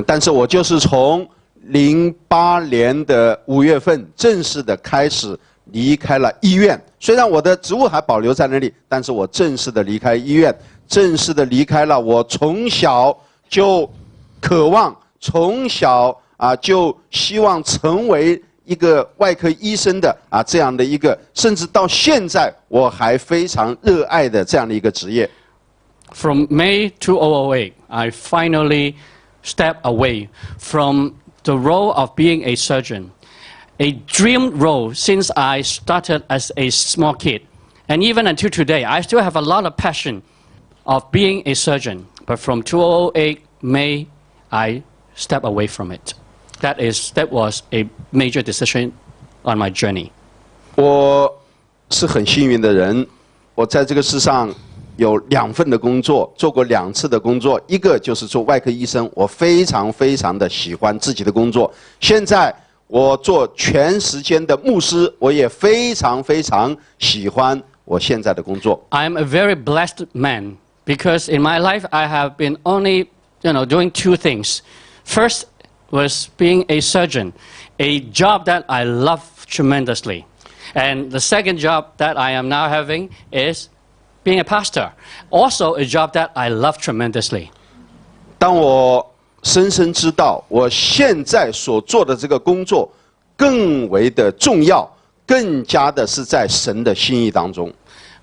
但是我就是从08年的5月份正式的开始离开了医院。虽然我的职务还保留在那里，但是我正式的离开医院，正式的离开了我从小就渴望、从小就希望成为一个外科医生的这样的一个，甚至到现在我还非常热爱的这样的一个职业。From May 2008, I finally stepped away from the role of being a surgeon, a dream role since I started as a small kid. And even until today, I still have a lot of passion of being a surgeon. But from 2008 May, I stepped away from it. That was a major decision on my journey. 我是很幸运的人，我在这个世上有2份的工作，做过2次的工作，一个就是做外科医生，我非常非常的喜欢自己的工作。现在我做全时间的牧师，我也非常非常喜欢我现在的工作。I'm a very blessed man because in my life I have been only, doing 2 things. First was being a surgeon, a job that I love tremendously. And the second job that I am now having is being a pastor, also a job that I love tremendously. 当我深深知道我现在所做的这个工作更为的重要，更加的是在神的心意当中。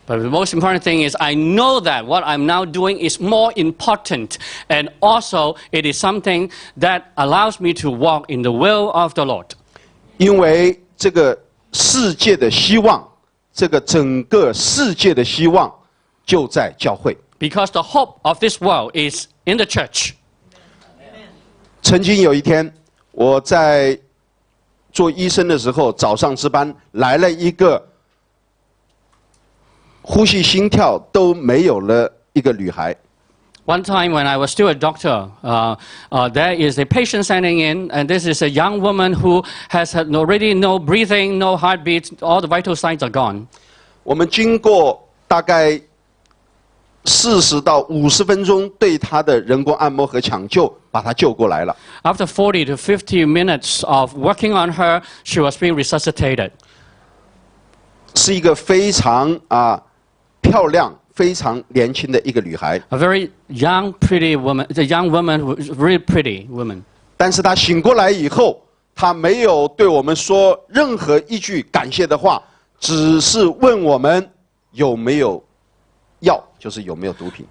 But the most important thing is I know that what I'm now doing is more important, and also it is something that allows me to walk in the will of the Lord. 因为这个世界的希望，这个整个世界的希望就在教会。Because the hope of this world is in the church. 曾经有一天，我在做医生的时候，早上值班来了一个呼吸心跳都没有了一个女孩。One time when I was still a doctor, there is a patient standing in, and this is a young woman who has had already no breathing, no heartbeat, all the vital signs are gone. 我们经过大概40到50分钟对她的人工按摩和抢救，把她救过来了。After 40 to 50 minutes of working on her, she was being resuscitated. 是一个非常漂亮、非常年轻的一个女孩。A very young, pretty woman, a young woman, really pretty woman. 但是她醒过来以后，她没有对我们说任何一句感谢的话，只是问我们有没有药，就是有没有毒品。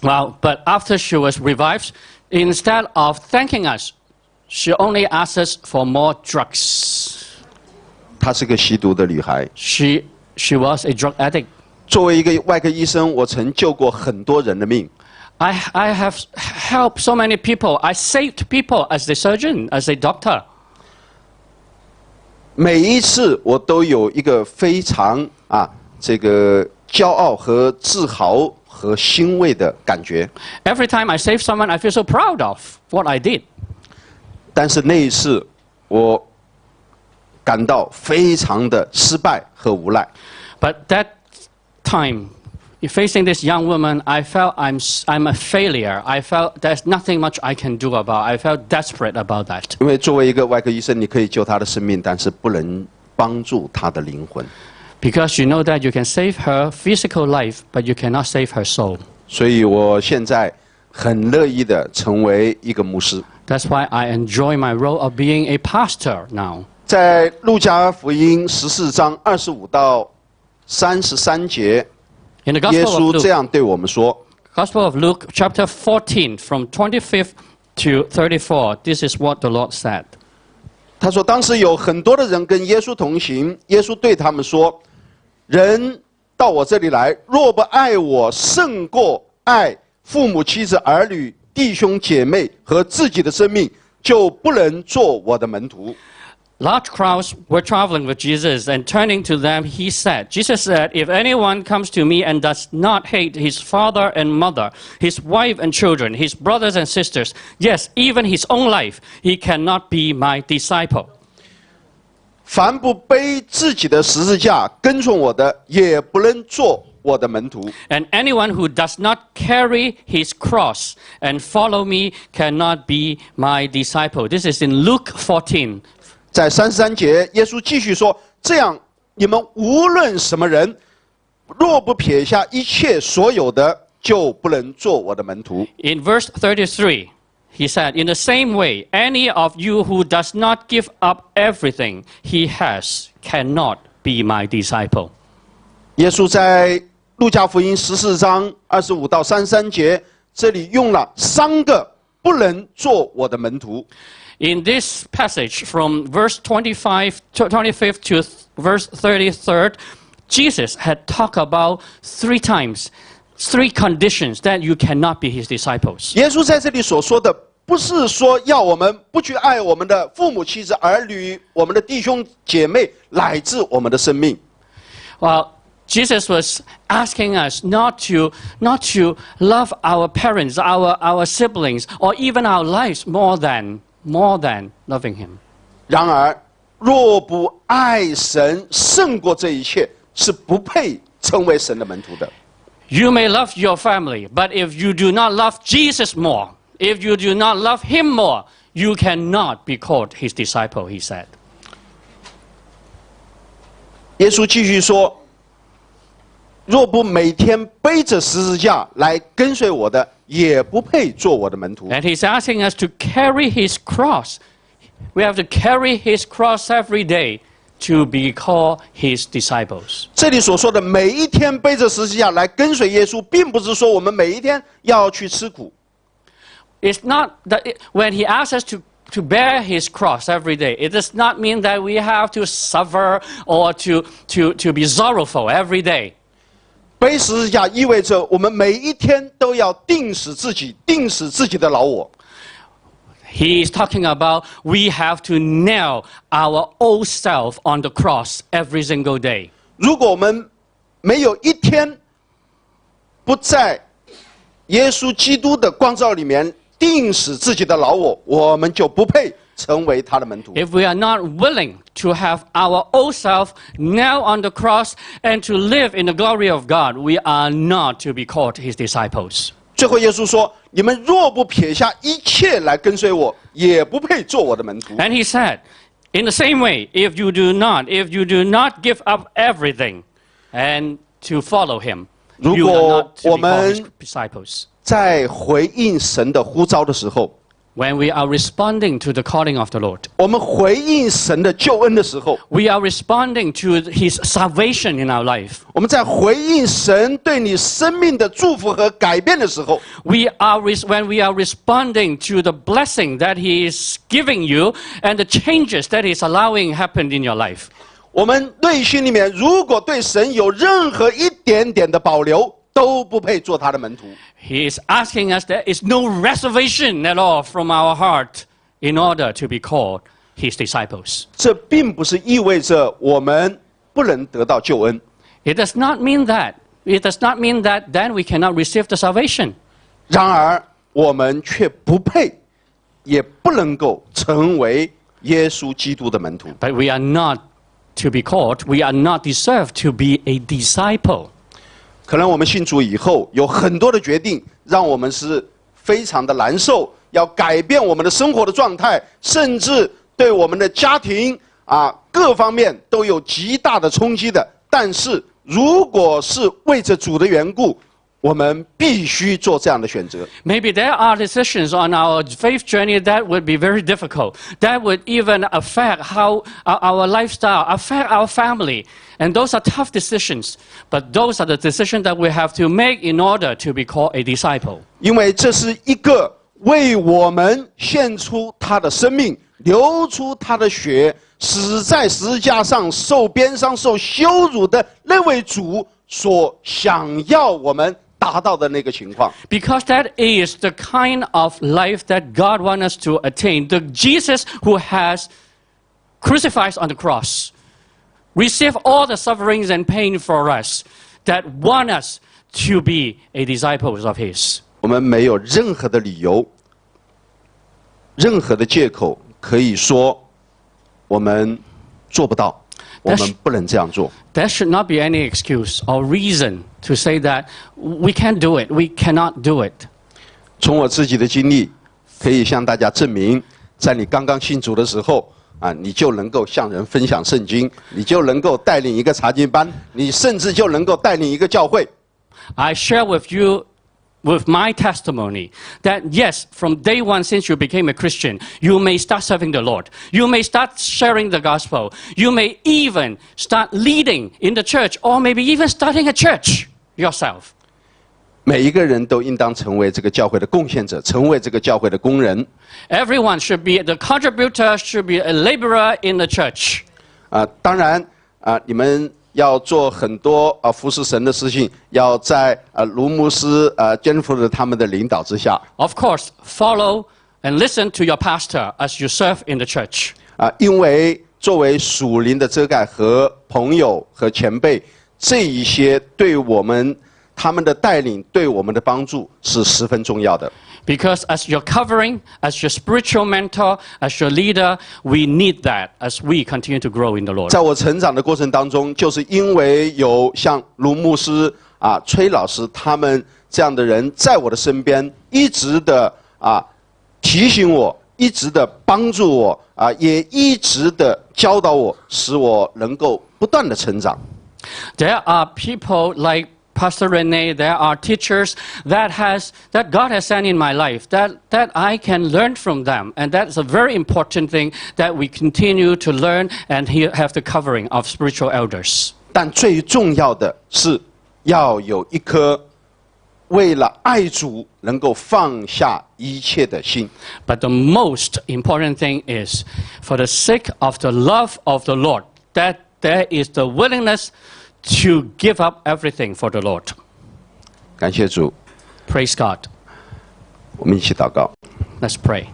Well, but after she was revived, instead of thanking us, she only asked us for more drugs. 她是个吸毒的女孩。She was a drug addict. 作为一个外科医生，我曾救过很多人的命。I have helped so many people. I saved people as a surgeon, as a doctor. 每一次我都有一个非常这个骄傲和自豪和欣慰的感觉。Every time I save someone, I feel so proud of what I did. 但是那一次，我感到非常的失败和无奈。But that time, facing this young woman, I felt I'm a failure. I felt there's nothing much I can do about. I felt desperate about that. 因为作为一个外科医生，你可以救她的生命，但是不能帮助她的灵魂。Because you know that you can save her physical life, but you cannot save her soul. 所以我现在很乐意的成为一个牧师。That's why I enjoy my role of being a pastor now. 在路加福音14章25到33节， In the 耶 Gospel 稣 of 这 Luke, 样对我们说。 Gospel of Luke, chapter 14, from 25th to 34, this is what the Lord said. 他说，当时有很多的人跟耶稣同行，耶稣对他们说：“人到我这里来，若不爱我胜过爱父母、妻子、儿女、弟兄姐妹和自己的生命，就不能做我的门徒。” Large crowds were traveling with Jesus, and turning to them, Jesus said, if anyone comes to me and does not hate his father and mother, his wife and children, his brothers and sisters, yes, even his own life, he cannot be my disciple. 凡不背自己的十字架跟从我的，也不能做我的门徒。 And anyone who does not carry his cross and follow me cannot be my disciple. This is in Luke 14. 在33节，耶稣继续说：“这样，你们无论什么人，若不撇下一切所有的，就不能做我的门徒。” In verse 33, he said, "In the same way, any of you who does not give up everything he has cannot be my disciple." 耶稣在路加福音14章25到33节，这里用了3个不能做我的门徒。 In this passage from verse 25 to 25th to verse 33rd, Jesus had talked about 3 times, 3 conditions that you cannot be his disciples. 耶稣在这里所说的，不是说要我们不去爱我们的父母、妻子、儿女、我们的弟兄姐妹，乃至我们的生命。 Well, Jesus was asking us not to love our parents, our siblings, or even our lives more than loving him. 然而，若不爱神胜过这一切，是不配成为神的门徒的。 You may love your family, but if you do not love Jesus more, if you do not love him more, you cannot be called his disciple, he said. 耶稣继续说：“若不每天背着十字架来跟随我的，也不配做我的门徒。” And he's asking us to carry his cross. We have to carry his cross every day to be called his disciples. 这里所说的每一天背着十字架来跟随耶稣，并不是说我们每一天要去吃苦。 It's not that when he asks us to bear his cross every day, it does not mean that we have to suffer or to be sorrowful every day. 背十字架意味着我们每一天都要定死自己，定死自己的老我。 He is talking about we have to nail our old self on the cross every single day. 如果我们没有一天不在耶稣基督的光照里面定死自己的老我，我们就不配成为他的门徒。 If we are not willing to have our old self nailed on the cross and to live in the glory of God, we are not to be called his disciples. 最后，耶稣说：“你们若不撇下一切来跟随我，也不配做我的门徒。” And he said, in the same way, if you do not give up everything and to follow him, you are not to be called his disciples. 在回应神的呼召的时候， When we are responding to the calling of the Lord, 我们回应神的救恩的时候， we are responding to his salvation in our life. 我们在回应神对你生命的祝福和改变的时候， When we are responding to the blessing that he is giving you and the changes that he is allowing happen in your life. 我们内心里面如果对神有任何一点点的保留，都不配做他的门徒。 He is asking us there is no reservation at all from our heart in order to be called his disciples. 这并不是意味着我们不能得到救恩。 It does not mean that. It does not mean that then we cannot receive the salvation. 然而，我们却不配，也不能够成为耶稣基督的门徒。 But we are not to be called, we are not deserved to be a disciple. 可能我们信主以后，有很多的决定，让我们是非常的难受，要改变我们的生活的状态，甚至对我们的家庭各方面都有极大的冲击的。但是，如果是为着主的缘故，我们必须做这样的选择。 Maybe there are decisions on our faith journey that would be very difficult, that would even affect how our lifestyle, affect our family. And those are tough decisions. But those are the decisions that we have to make in order to be called a disciple. 因为这是一个为我们献出他的生命，流出他的血，死在十字架上，受鞭伤、受羞辱的那位主所想要我们达到的那个情况。 Because that is the kind of life that God wants us to attain. The Jesus who has crucified on the cross, received all the sufferings and pain for us, that want us to be a disciples of His. 我们没有任何的理由、任何的借口可以说我们做不到，我们不能这样做。there should not be any excuse or reason to say that we can't do it, we cannot do it. 从我自己的经历，可以向大家证明，在你刚刚信主的时候，你就能够向人分享圣经，你就能够带领一个查经班，你甚至就能够带领一个教会。I share with you with my testimony that yes, from day one since you became a Christian, you may start serving the Lord. You may start sharing the gospel. You may even start leading in the church or maybe even starting a church yourself. 每一个人都应当成为这个教会的贡献者，成为这个教会的工人。Everyone should be the contributor, should be a laborer in the church. 当然你们要做很多服侍神的事情，要在卢牧师Jennifer 他们的领导之下。Of course, follow and listen to your pastor as you serve in the church. 因为作为属灵的遮盖和朋友和前辈，这一些对我们他们的带领对我们的帮助是十分重要的。Because as your covering, as your spiritual mentor, as your leader, we need that as we continue to grow in the Lord. 在我成长的过程当中，就是因为有像卢牧师崔老师他们这样的人在我的身边，一直的提醒我，一直的帮助我也一直的教导我，使我能够不断的成长。There are people like Pastor Rene, there are teachers that God has sent in my life that I can learn from them. And that's a very important thing that we continue to learn and have the covering of spiritual elders. 但最重要的是要有一颗为了爱主能够放下一切的心。But the most important thing is for the sake of the love of the Lord, that there is the willingness to give up everything for the Lord. 感谢主， Praise God. 我们一起祷告。 Let's pray.